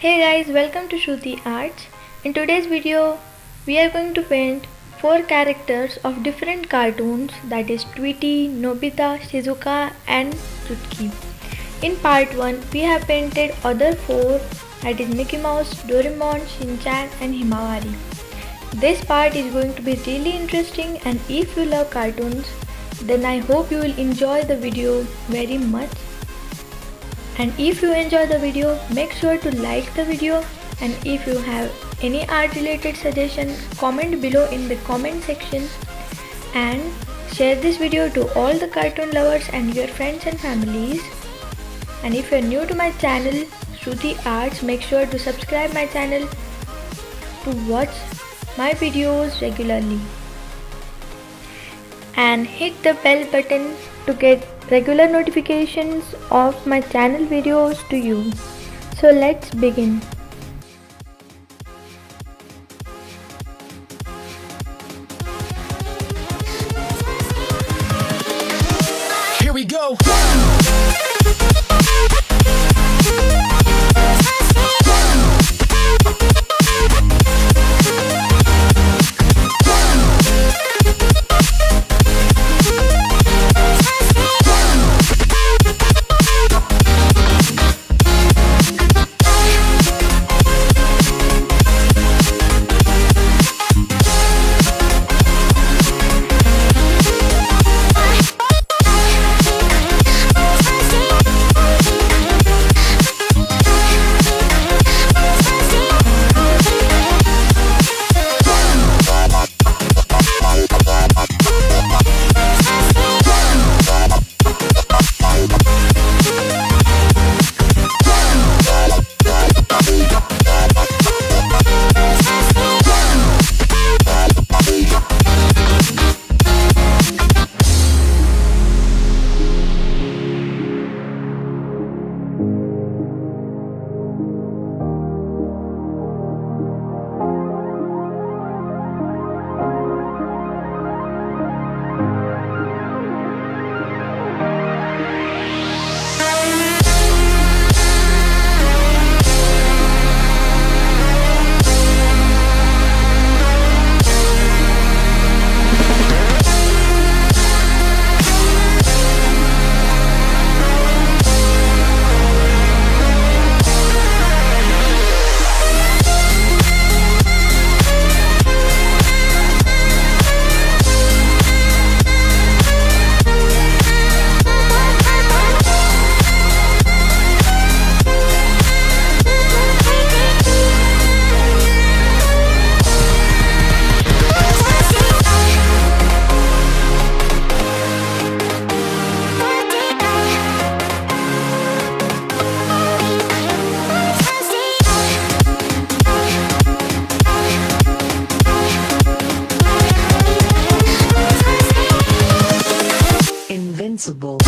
Hey guys, welcome to Shruti Arts. In today's video, we are going to paint 4 characters of different cartoons, that is Tweety, Nobita, Shizuka and Chutki. In part 1, we have painted other 4, that is Mickey Mouse, Doraemon, Shinchan and Himawari. This part is going to be really interesting, and if you love cartoons, then I hope you will enjoy the video very much. And if you enjoy the video, make sure to like the video, and if you have any art related suggestion, comment below in the comment section, and share this video to all the cartoon lovers and your friends and families. And if you are new to my channel Shruti Arts, make sure to subscribe my channel to watch my videos regularly and hit the bell button to get regular notifications of my channel videos to you. So let's begin. Here we go. Invincible.